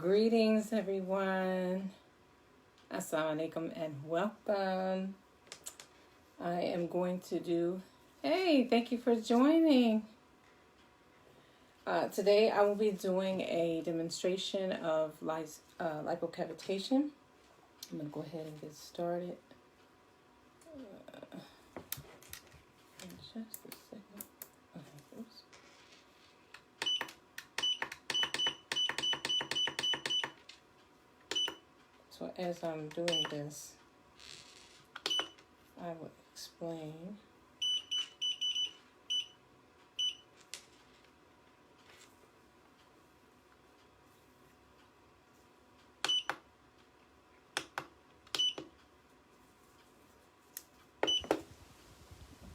Greetings, everyone. Assalamu alaikum and welcome. I am going to do, hey, thank you for joining. Today I will be doing a demonstration of Lipo Cavitation. I'm going to go ahead and get started. Just a second. Okay, oops. So as I'm doing this, I will explain.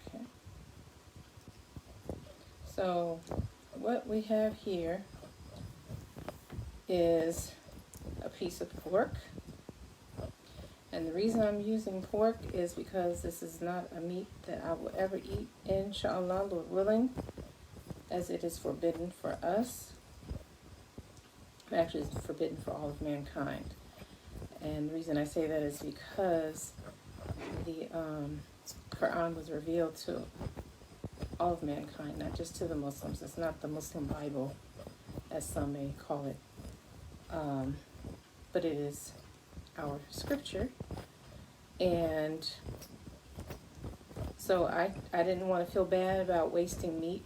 Okay. So what we have here is a piece of pork. And the reason I'm using pork is because this is not a meat that I will ever eat, inshallah, Lord willing, as it is forbidden for us. Actually, it's forbidden for all of mankind. And the reason I say that is because the Quran was revealed to all of mankind, not just to the Muslims. It's not the Muslim Bible, as some may call it, but it is our scripture. And so I didn't want to feel bad about wasting meat.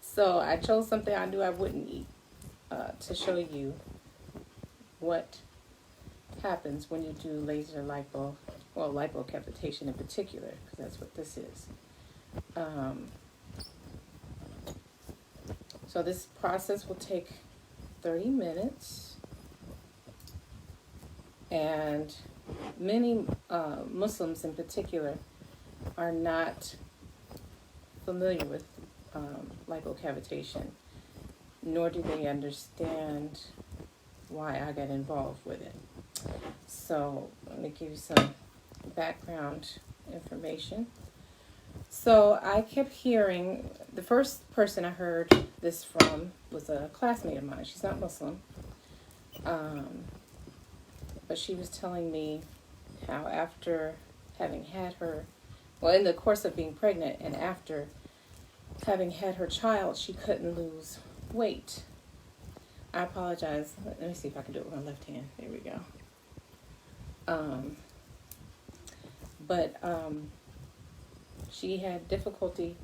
So I chose something I knew I wouldn't eat to show you what happens when you do laser lipo, well, lipo cavitation in particular, because that's what this is. So this process will take 30 minutes. And many Muslims in particular are not familiar with lipo cavitation, nor do they understand why I got involved with it. So let me give you some background information. So I kept hearing, the first person I heard this from was a classmate of mine. She's not Muslim. But she was telling me how after having had her, well, in the course of being pregnant and after having had her child, she couldn't lose weight. I apologize. Let me see if I can do it with my left hand. There we go. But she had difficulty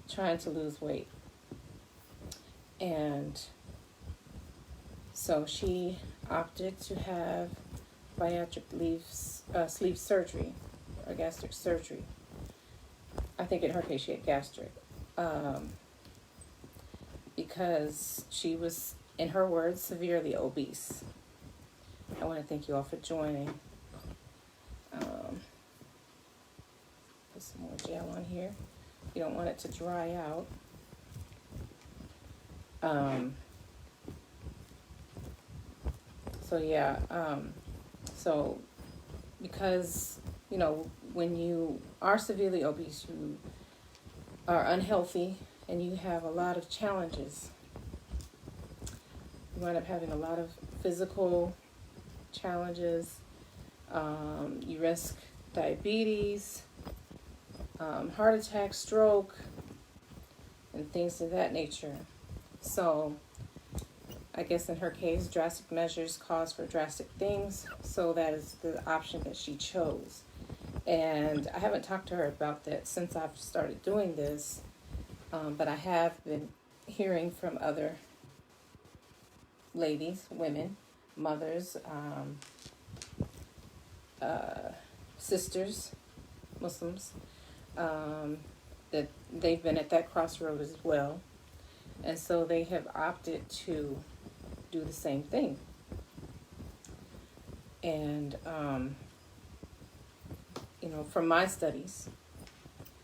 trying to lose weight. And so she opted to have bariatric sleeve surgery or gastric surgery. I think in her case she had gastric because she was, in her words, severely obese. I want to thank you all for joining. Put some more gel on here. You don't want it to dry out. So yeah, so because, you know, when you are severely obese, you are unhealthy and you have a lot of challenges. You wind up having a lot of physical challenges. You risk diabetes, heart attack, stroke, and things of that nature. So I guess in her case, drastic measures cause for drastic things, so that is the option that she chose. And I haven't talked to her about that since I've started doing this, but I have been hearing from other ladies, women, mothers, sisters, Muslims, that they've been at that crossroad as well. And so they have opted to do the same thing. And, you know, from my studies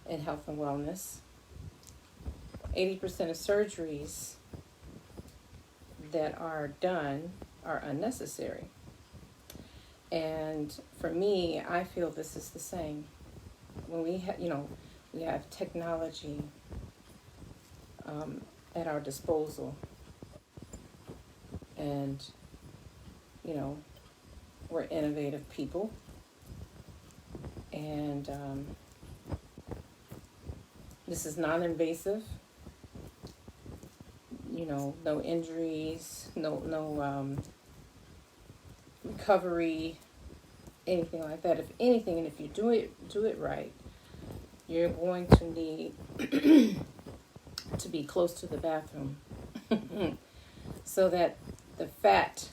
in health and wellness, 80% of surgeries that are done are unnecessary. And for me, I feel this is the same. When we have, you know, we have technology at our disposal. And, you know, we're innovative people. And this is non-invasive. You know, no injuries, no recovery, anything like that. If anything, and if you do it right, you're going to need to be close to the bathroom so that the fat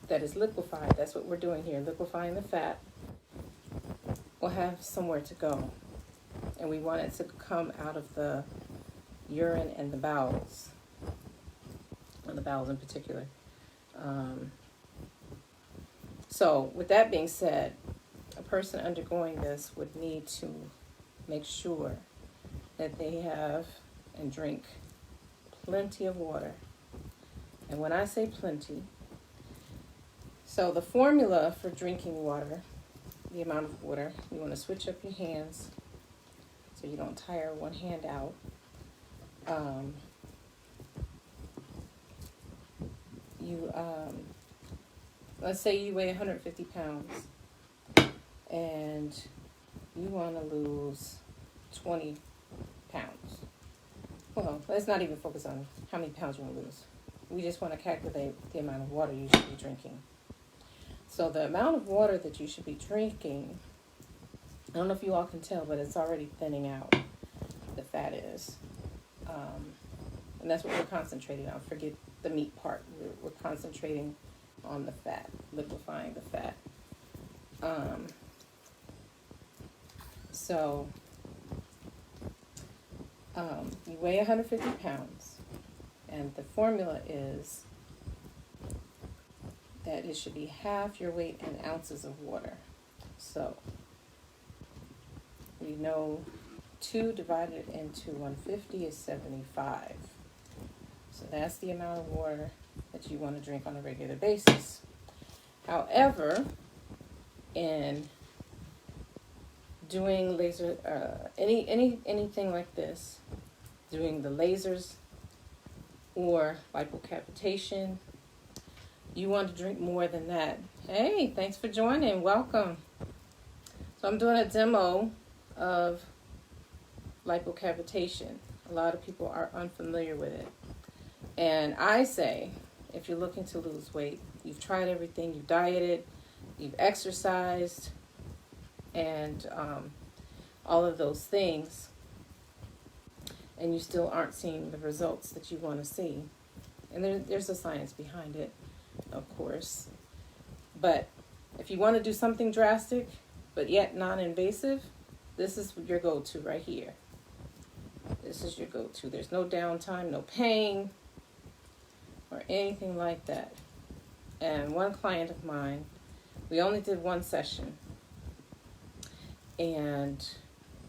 that is liquefied, that's what we're doing here, liquefying the fat, will have somewhere to go. And we want it to come out of the urine and the bowels, or the bowels in particular. So with that being said, a person undergoing this would need to make sure that they have and drink plenty of water. And when I say plenty, so the formula for drinking water, the amount of water, you want to switch up your hands so you don't tire one hand out. Let's say you weigh 150 pounds and you want to lose 20 pounds. Well, let's not even focus on how many pounds you want to lose. We just want to calculate the amount of water you should be drinking. So the amount of water that you should be drinking, I don't know if you all can tell, but it's already thinning out. The fat is. And that's what we're concentrating on. Forget the meat part. We're concentrating on the fat, liquefying the fat. So you weigh 150 pounds, and the formula is that it should be half your weight in ounces of water. So we know 2 divided into 150 is 75. So that's the amount of water that you want to drink on a regular basis. However, in doing laser, anything like this, doing the lasers or lipo cavitation, you want to drink more than that. Hey, thanks for joining. Welcome. So I'm doing a demo of lipo cavitation. A lot of people are unfamiliar with it. And I say, if you're looking to lose weight, you've tried everything, you've dieted, you've exercised, and all of those things, and you still aren't seeing the results that you want to see. And there's a science behind it, of course. But if you want to do something drastic, but yet non-invasive, this is your go-to right here. This is your go-to. There's no downtime, no pain, or anything like that. And one client of mine, we only did one session, and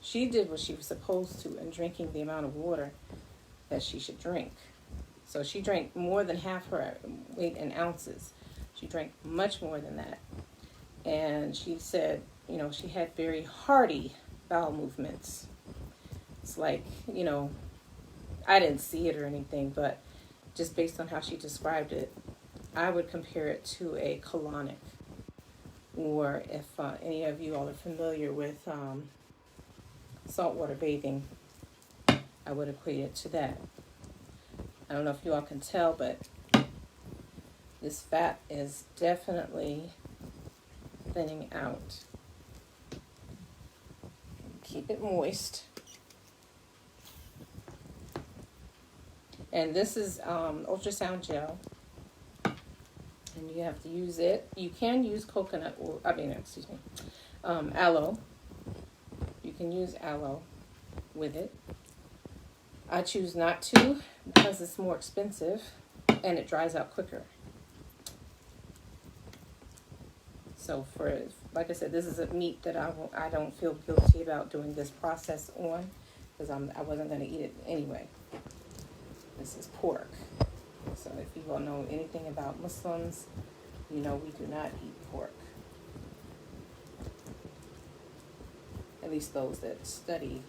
she did what she was supposed to in drinking the amount of water that she should drink. So she drank more than half her weight in ounces. She drank much more than that. And she said, you know, she had very hearty bowel movements. It's like, you know, I didn't see it or anything, but just based on how she described it, I would compare it to a colonic. Or if any of you all are familiar with saltwater bathing, I would equate it to that. I don't know if you all can tell, but this fat is definitely thinning out. Keep it moist. And this is ultrasound gel. And you have to use it. You can use coconut oil, aloe. You can use aloe with it. I choose not to because it's more expensive and it dries out quicker. So like I said, this is a meat that I don't feel guilty about doing this process on because I wasn't going to eat it anyway. This is pork. So if you all know anything about Muslims, you know we do not eat pork. At least those that study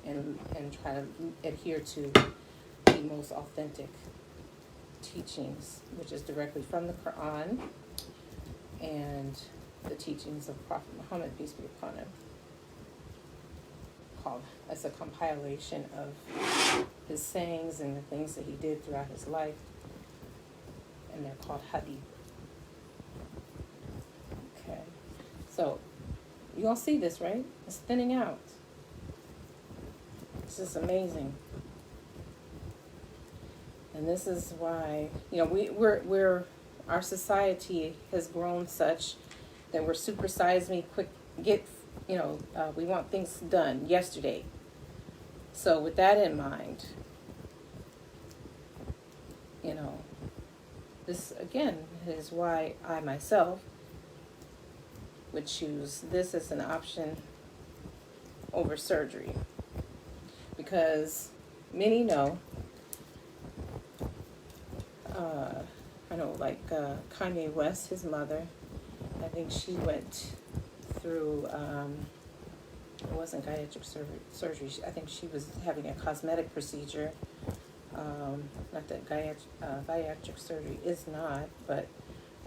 and try to adhere to the most authentic teachings, which is directly from the Quran and the teachings of Prophet Muhammad, peace be upon him. As a compilation of his sayings and the things that he did throughout his life, and they're called Hadith. Okay, so you all see this, right? It's thinning out. This is amazing, and this is why, you know, we're our society has grown such that we're super size me, quick, get. You know, we want things done yesterday. So with that in mind, you know, this again is why I myself would choose this as an option over surgery. Because many know, I know like Kanye West, his mother, I think she went through, it wasn't bariatric surgery. I think she was having a cosmetic procedure. Not that bariatric surgery is not, but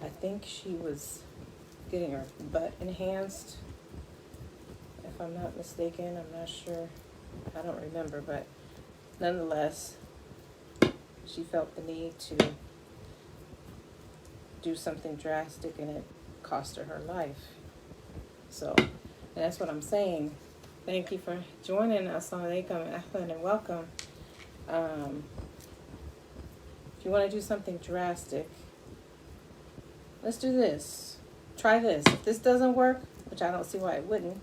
I think she was getting her butt enhanced. If I'm not mistaken, I'm not sure. I don't remember, but nonetheless, she felt the need to do something drastic, and it cost her life. So, and that's what I'm saying. Thank you for joining us. Assalamu alaikum, ahlan, and welcome. If you want to do something drastic, let's do this. Try this. If this doesn't work, which I don't see why it wouldn't,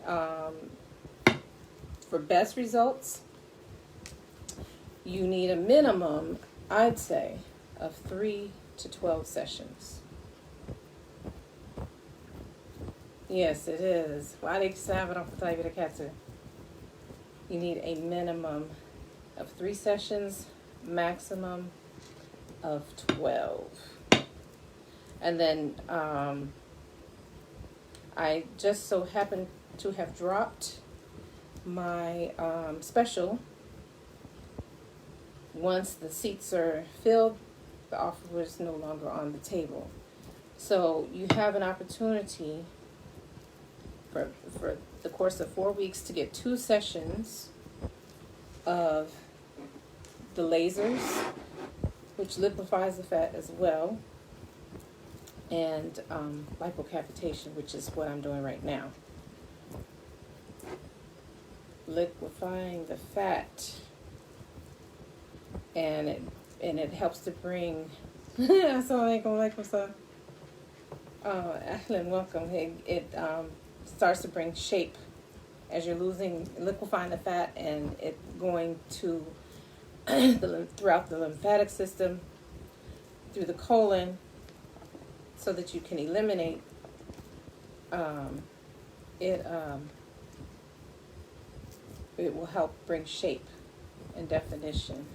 for best results, you need a minimum, I'd say, of 3 to 12 sessions. Yes, it is. You need a minimum of 3 sessions, maximum of 12. And then I just so happen to have dropped my special. Once the seats are filled, the offer is no longer on the table. So you have an opportunity for the course of 4 weeks to get 2 sessions of the lasers, which liquefies the fat as well, and Lipo Cavitation, which is what I'm doing right now. Liquefying the fat, and it helps to bring. Assalamu alaikum, ahlan, welcome. It starts to bring shape as you're liquefying the fat, and it going to throughout the lymphatic system, through the colon, so that you can eliminate it will help bring shape and definition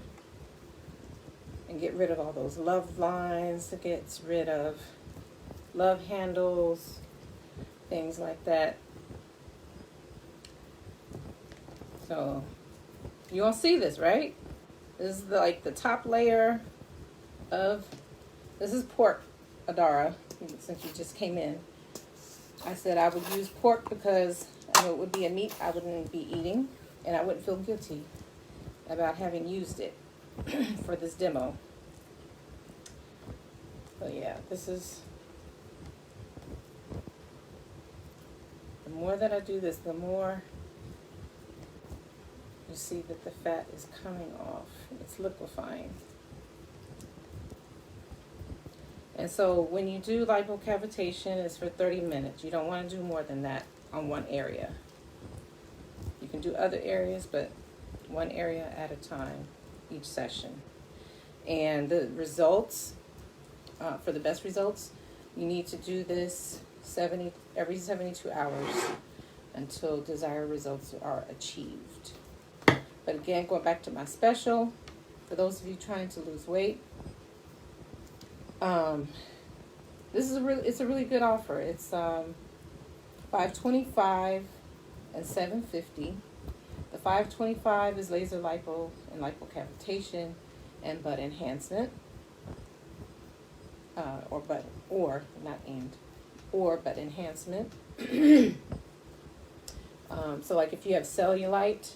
and get rid of all those love lines. It gets rid of love handles, things like that. So you all see this, right? This is like the top layer of, this is pork adara, since you just came in. I said I would use pork because I know it would be a meat I wouldn't be eating, and I wouldn't feel guilty about having used it for this demo. So yeah, this is, the more that I do this, the more you see that the fat is coming off. It's liquefying. And so when you do lipo cavitation, it's for 30 minutes. You don't want to do more than that on one area. You can do other areas, but one area at a time, each session. And the results, for the best results, you need to do this every 72 hours until desired results are achieved. But again, going back to my special, for those of you trying to lose weight, this is it's a really good offer. It's $525 and $750. The $525 is laser lipo and lipo cavitation, and butt enhancement, or butt enhancement. So like if you have cellulite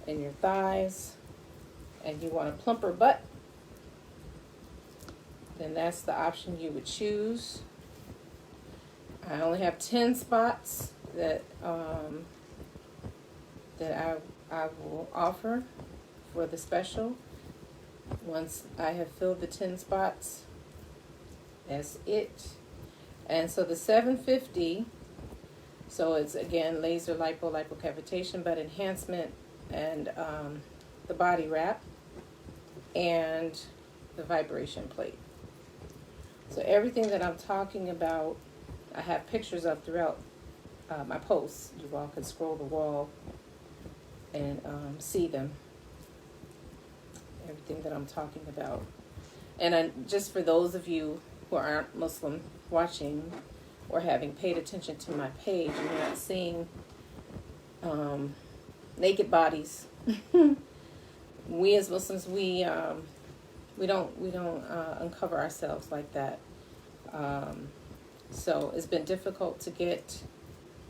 in your thighs and you want a plumper butt, then that's the option you would choose. I only have 10 spots that I will offer for the special. Once I have filled the 10 spots, that's it. And so the $750, so it's again laser lipo cavitation, butt enhancement, and the body wrap, and the vibration plate. So everything that I'm talking about, I have pictures of throughout my posts. You all can scroll the wall and see them. Everything that I'm talking about. And just for those of you who aren't Muslim watching or having paid attention to my page, and you're not seeing naked bodies. We as Muslims, we don't uncover ourselves like that. So it's been difficult to get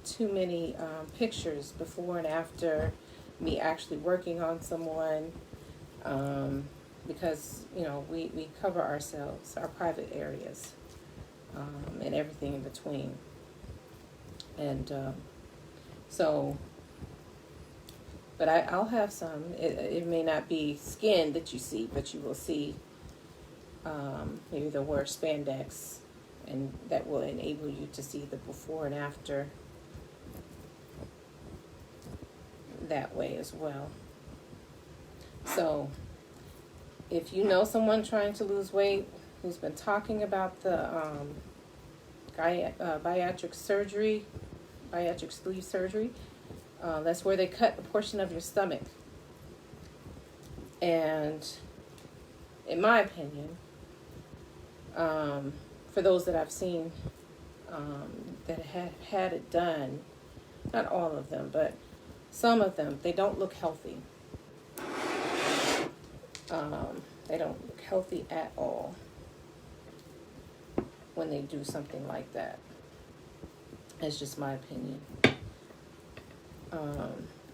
too many pictures before and after me actually working on someone, because we cover ourselves, our private areas, and everything in between. And but I'll have some. It may not be skin that you see, but you will see. Maybe they'll wear spandex, and that will enable you to see the before and after that way as well. So if you know someone trying to lose weight who's been talking about the bariatric surgery, bariatric sleeve surgery, that's where they cut a portion of your stomach. And in my opinion, for those that I've seen that have had it done, not all of them, but some of them, they don't look healthy. They don't look healthy at all when they do something like that. It's just my opinion.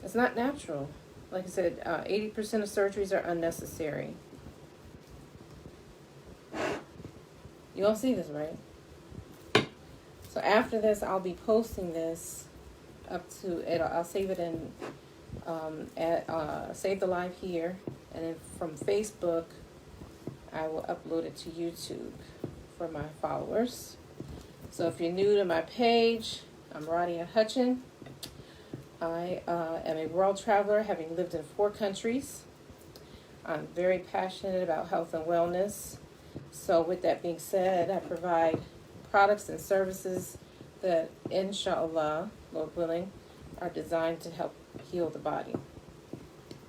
It's not natural. Like I said, 80% of surgeries are unnecessary. You don't see this, right? So after this, I'll be posting this up to it. I'll save it in save the live here, and then from Facebook, I will upload it to YouTube for my followers. So if you're new to my page, I'm Rhadiyah Hutchin. I am a world traveler, having lived in 4 countries. I'm very passionate about health and wellness. So with that being said, I provide products and services that, inshallah, Lord willing, are designed to help heal the body.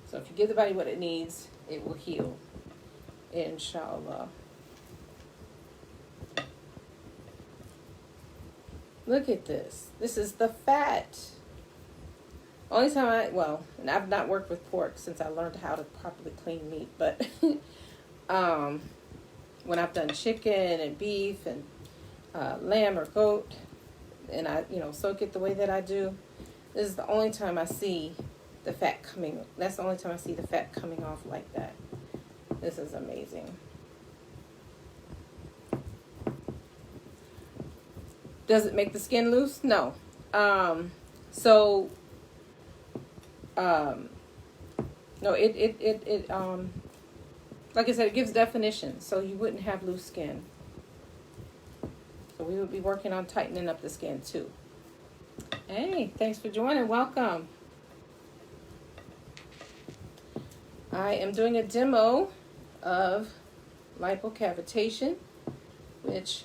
So if you give the body what it needs, it will heal, inshallah. Look at this. This is the fat. Only time and I've not worked with pork since I learned how to properly clean meat, but when I've done chicken and beef and lamb or goat, and I soak it the way that I do, this is the only time I see the fat coming. That's the only time I see the fat coming off like that. This is amazing. Does it make the skin loose? No. No, it like I said, it gives definition, so you wouldn't have loose skin. So we would be working on tightening up the skin too. Hey, thanks for joining. Welcome. I am doing a demo of lipo cavitation, which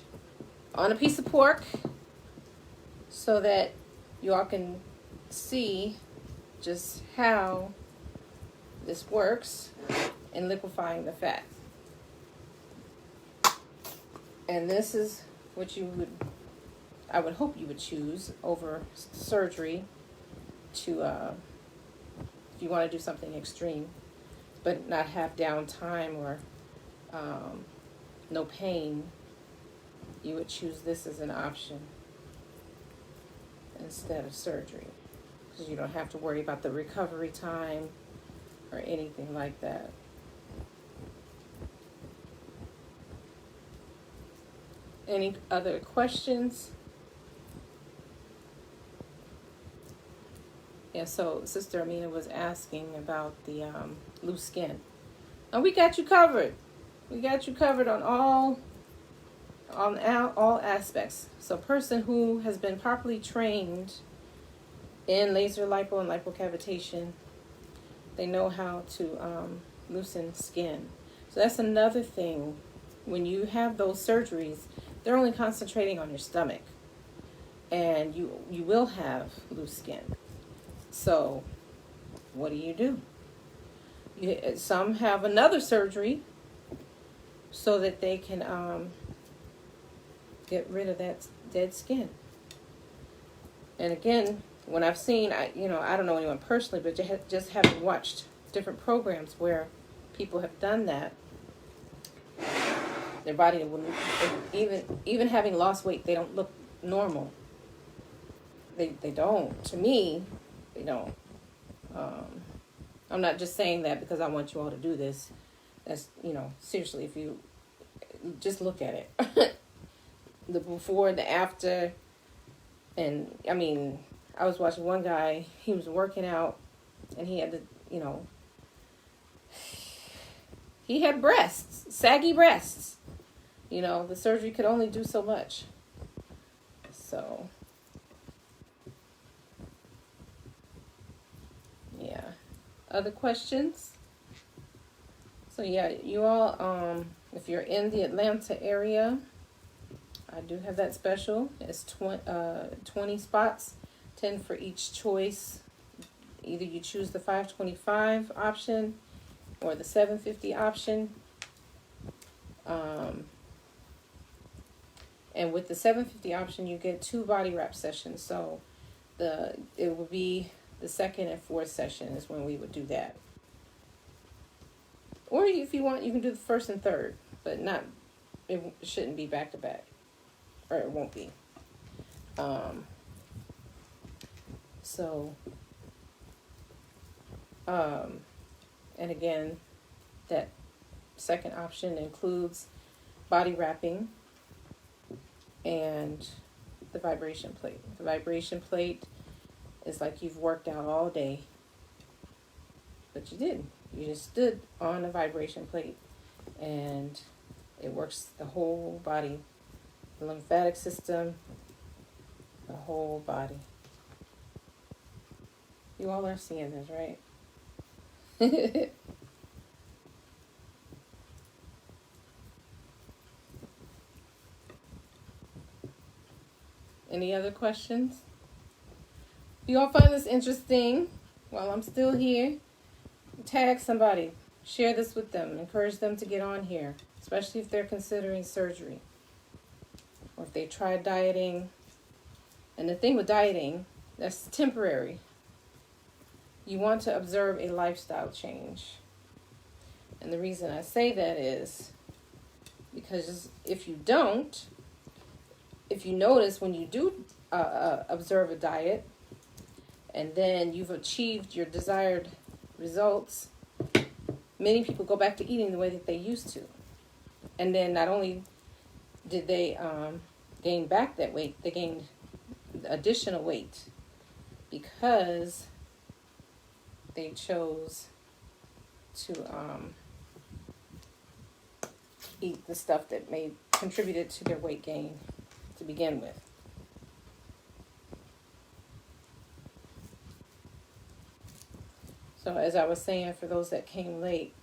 on a piece of pork, so that you all can see just how this works in liquefying the fat. And this is what I would hope you would choose over surgery to, if you want to do something extreme. but not have downtime or no pain, you would choose this as an option instead of surgery, because you don't have to worry about the recovery time or anything like that. Any other questions? Yeah, so Sister Amina was asking about the loose skin. And we got you covered. We got you covered on all aspects. So a person who has been properly trained in laser lipo and lipo cavitation, they know how to loosen skin. So that's another thing. When you have those surgeries, they're only concentrating on your stomach, and you will have loose skin. So what do? Some have another surgery so that they can get rid of that dead skin. And again, when I've seen, I don't know anyone personally, but just having watched different programs where people have done that, their body will, even having lost weight, they don't look normal. They don't. To me, they don't. I'm not just saying that because I want you all to do this. That's, seriously, if you just look at it. The before and the after. And, I was watching one guy, he was working out, and he had to, he had breasts, saggy breasts. The surgery could only do so much. So, yeah. Other questions? So, yeah, you all, if you're in the Atlanta area, I do have that special. It's 20 spots, 10 for each choice. Either you choose the $525 option or the $750 option. And with the $750 option, you get 2 body wrap sessions. So it would be the second and fourth session is when we would do that. Or if you want, you can do the first and third, but it shouldn't be back to back, or it won't be. And again, that second option includes body wrapping and the vibration plate. The vibration plate is like you've worked out all day, but you didn't. You just stood on a vibration plate, and it works the whole body, the lymphatic system, the whole body. You all are seeing this, right? Any other questions? If you all find this interesting, while I'm still here, tag somebody. Share this with them. Encourage them to get on here, especially if they're considering surgery or if they try dieting. And the thing with dieting, that's temporary. You want to observe a lifestyle change. And the reason I say that is because if you notice when you do observe a diet and then you've achieved your desired results, many people go back to eating the way that they used to. And then not only did they gain back that weight, they gained additional weight because they chose to eat the stuff that contributed to their weight gain to begin with. So as I was saying, for those that came late,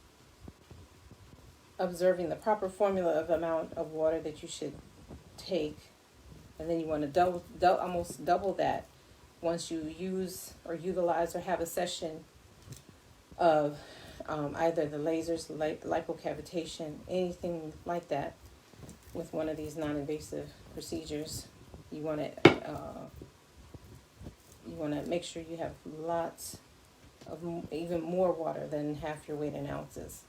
observing the proper formula of amount of water that you should take, and then you want to almost double that once you use or utilize or have a session of either the lasers, lipo cavitation, anything like that with one of these non-invasive procedures. You want to make sure you have lots of even more water than half your weight in ounces.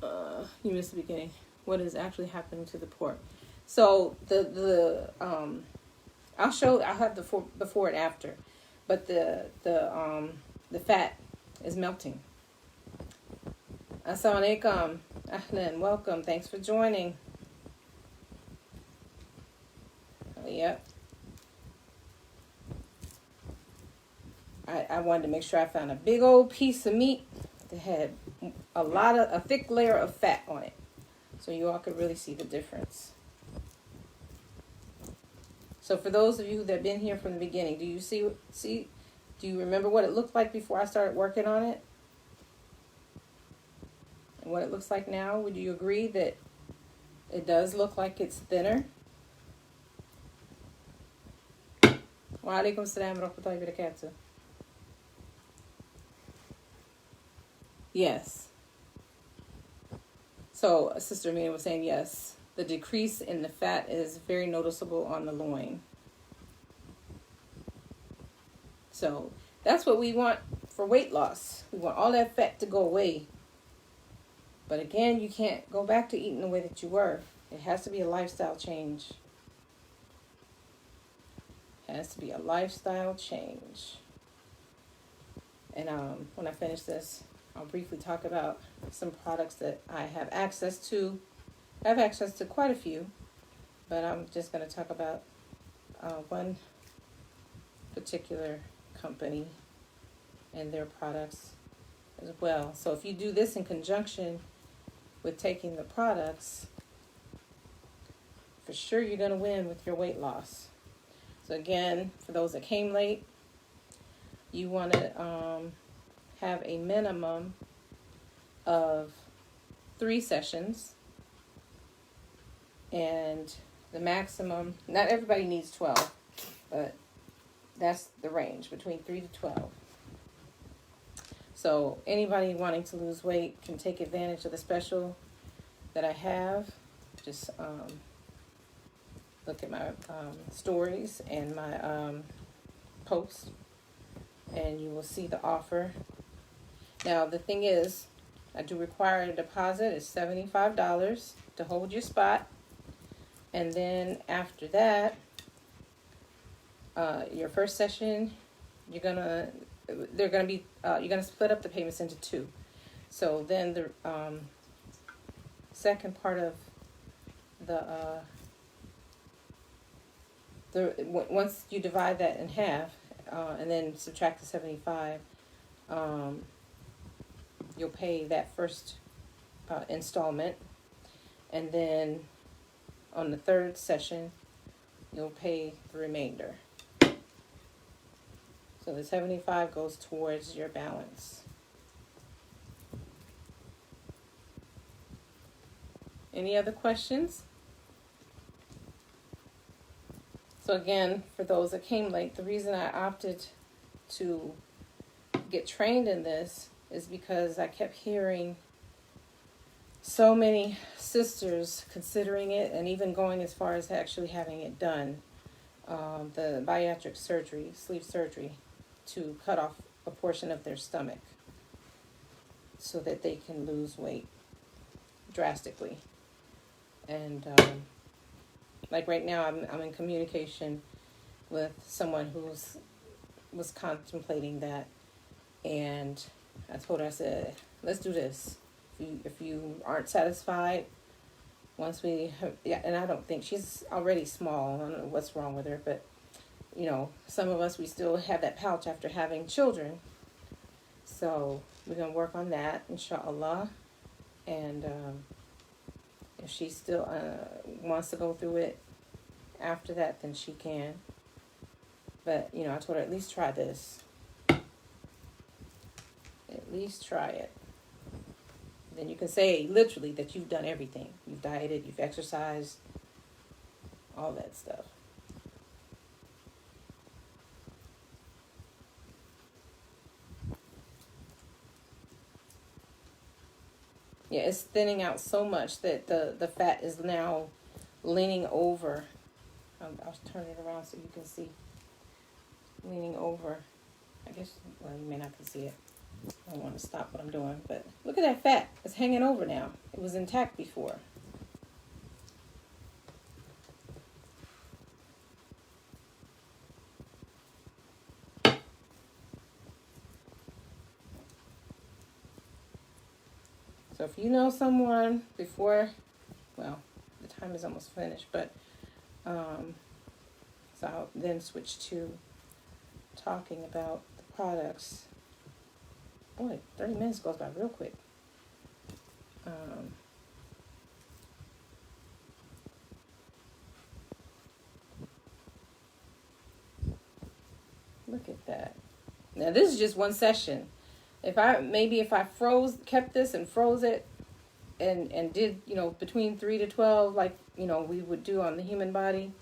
You missed the beginning. What is actually happening to the pork? So I'll have the before and after, but the fat is melting. Assalamu alaikum. Ahlan, welcome. Thanks for joining. Yep. I wanted to make sure I found a big old piece of meat that had a thick layer of fat on it, so you all could really see the difference. So for those of you that have been here from the beginning, do you do you remember what it looked like before I started working on it? And what it looks like now? Would you agree that it does look like it's thinner? Wa alaikum salam wa rahmatullahi wa barakatuh. Yes. So Sister Amina was saying yes. The decrease in the fat is very noticeable on the loin. So that's what we want for weight loss. We want all that fat to go away. But again, you can't go back to eating the way that you were. It has to be a lifestyle change. It has to be a lifestyle change. And when I finish this, I'll briefly talk about some products that I have access to. I have access to quite a few, but I'm just going to talk about one particular company and their products as well. So if you do this in conjunction with taking the products, for sure you're going to win with your weight loss. So again, for those that came late, you want to have a minimum of 3 sessions. And the maximum, not everybody needs 12, but that's the range, between 3 to 12. So anybody wanting to lose weight can take advantage of the special that I have. Just look at my stories and my posts, and you will see the offer. Now, the thing is, I do require a deposit. It's $75 to hold your spot. And then after that, your first session, you're gonna split up the payments into 2. So then the second part of once you divide that in half, and then subtract the 75, you'll pay that first installment, and then on the third session, you'll pay the remainder. So the 75 goes towards your balance. Any other questions? So again, for those that came late, the reason I opted to get trained in this is because I kept hearing so many sisters considering it and even going as far as actually having it done, the bariatric surgery, sleeve surgery, to cut off a portion of their stomach so that they can lose weight drastically. And like right now, I'm in communication with someone who was contemplating that, and I told her, I said, let's do this. If you aren't satisfied, once we have, yeah, and I don't think she's already small. I don't know what's wrong with her, but you know, some of us, we still have that pouch after having children. So we're gonna work on that, inshallah. And if she still wants to go through it after that, then she can. But you know, I told her, at least try this. At least try it. Then you can say literally that you've done everything. You've dieted, you've exercised, all that stuff. Yeah, it's thinning out so much that the fat is now leaning over. I'll turn it around so you can see. Leaning over. I guess, well, you may not can see it. I don't want to stop what I'm doing, but look at that fat. It's hanging over now. It was intact before. So if you know someone before, well, the time is almost finished, but so I'll then switch to talking about the products. Boy, 30 minutes goes by real quick. Look at that. Now this is just one session. If I kept this and froze it and did, between 3 to 12, like, we would do on the human body,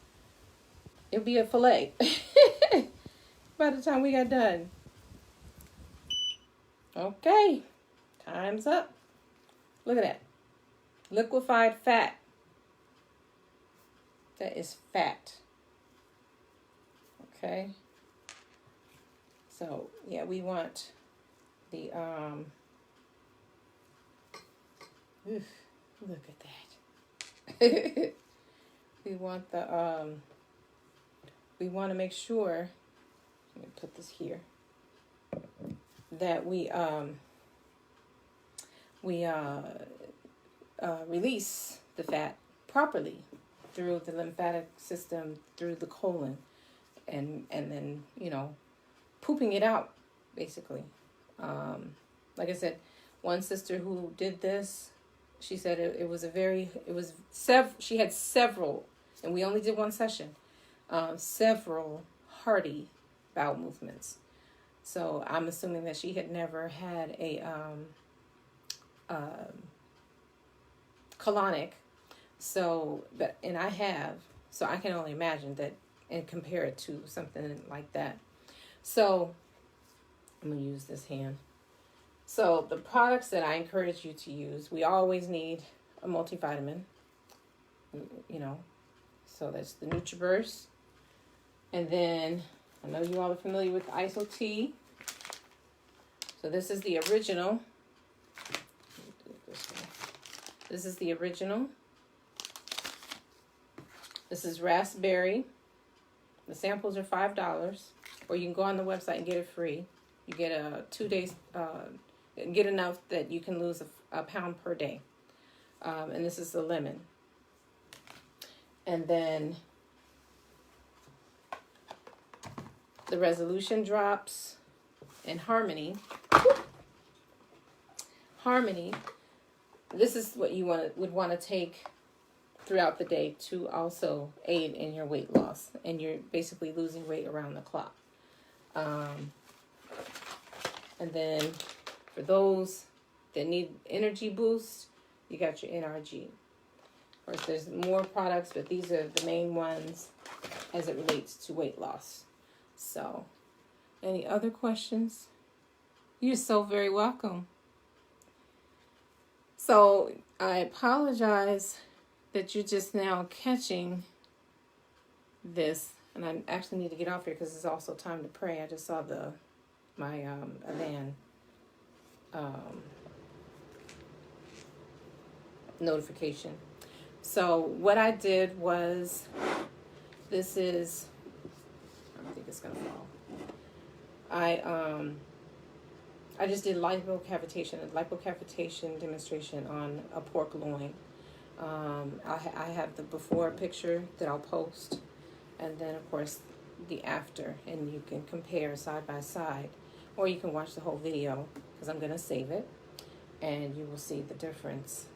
it'd be a fillet by the time we got done. Okay, time's up. Look at that. Liquefied fat. That is fat. Okay. So, yeah, we want the, look at that. We want the, we want to make sure, let me put this here, that we release the fat properly through the lymphatic system, through the colon, and then, pooping it out, basically. Like I said, one sister who did this, she said she had several, and we only did one session, several hearty bowel movements. So I'm assuming that she had never had a colonic. And I have, so I can only imagine that and compare it to something like that. So I'm going to use this hand. So the products that I encourage you to use, we always need a multivitamin, so that's the NutriBurst. And then I know you all are familiar with ISO T. So this is the original. This is the original. This is raspberry. The samples are $5, or you can go on the website and get it free. You get a 2 days, get enough that you can lose a pound per day. And this is the lemon. And then the resolution drops and harmony. Harmony. This is what you would want to take throughout the day to also aid in your weight loss, and you're basically losing weight around the clock. And then for those that need energy boost, you got your NRG. Of course, there's more products, but these are the main ones as it relates to weight loss. So, any other questions? You're so very welcome. So, I apologize that you're just now catching this, and I actually need to get off here because it's also time to pray. I just saw my Adan notification. So what I did was, this is, I don't think it's gonna fall. I just did lipo cavitation demonstration on a pork loin. I have the before picture that I'll post, and then of course the after, and you can compare side by side, or you can watch the whole video because I'm gonna save it, and you will see the difference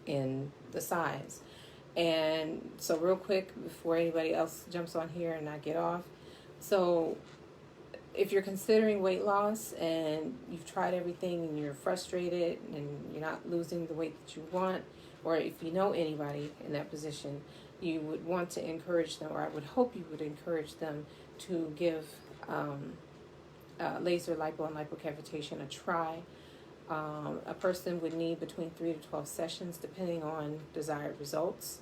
in the size. And so real quick before anybody else jumps on here and I get off, so if you're considering weight loss and you've tried everything and you're frustrated and you're not losing the weight that you want, or if you know anybody in that position, you would want to encourage them, or I would hope you would encourage them to give laser lipo and lipocavitation a try. A person would need between 3 to 12 sessions depending on desired results.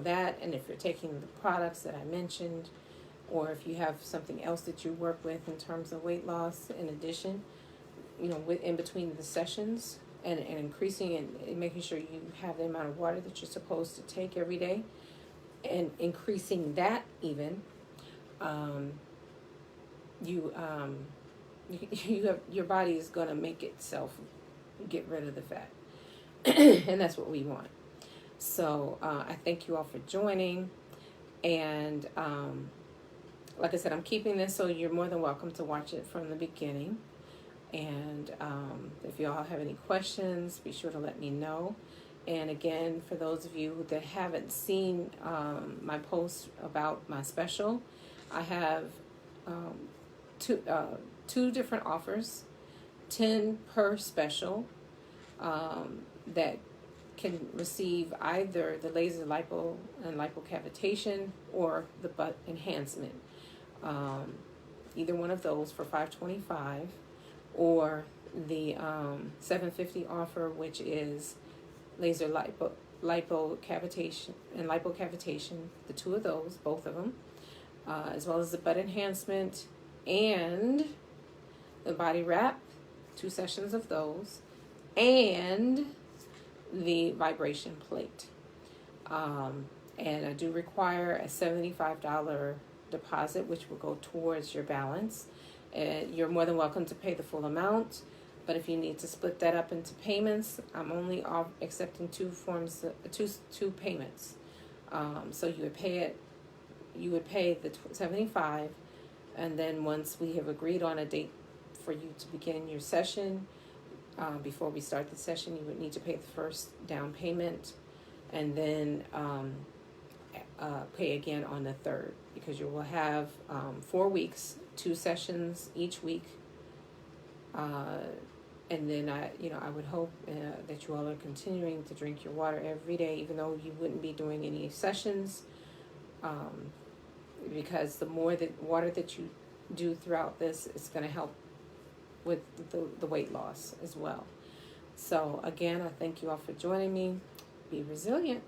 That, and if you're taking the products that I mentioned, or if you have something else that you work with in terms of weight loss in addition, in between the sessions, and increasing and making sure you have the amount of water that you're supposed to take every day, and increasing that even, your body is going to make itself get rid of the fat. And that's what we want. So I thank you all for joining. And like I said, I'm keeping this, so you're more than welcome to watch it from the beginning. And if you all have any questions, be sure to let me know. And again, for those of you that haven't seen my post about my special, I have two different offers, 10 per special, that can receive either the laser lipo and lipo cavitation or the butt enhancement. Either one of those for $525, or the $750 offer, which is laser lipo cavitation and lipo cavitation, the two of those, both of them, as well as the butt enhancement and the body wrap, 2 sessions of those, and the vibration plate. And I do require a $75 deposit, which will go towards your balance. You're more than welcome to pay the full amount, but if you need to split that up into payments, I'm only accepting two payments. So you would pay the $75, and then once we have agreed on a date for you to begin your session, before we start the session, you would need to pay the first down payment, and then pay again on the third, because you will have 4 weeks, 2 sessions each week, and then I would hope that you all are continuing to drink your water every day, even though you wouldn't be doing any sessions, because the more water that you do throughout this is going to help with the weight loss as well. So again, I thank you all for joining me. Be resilient.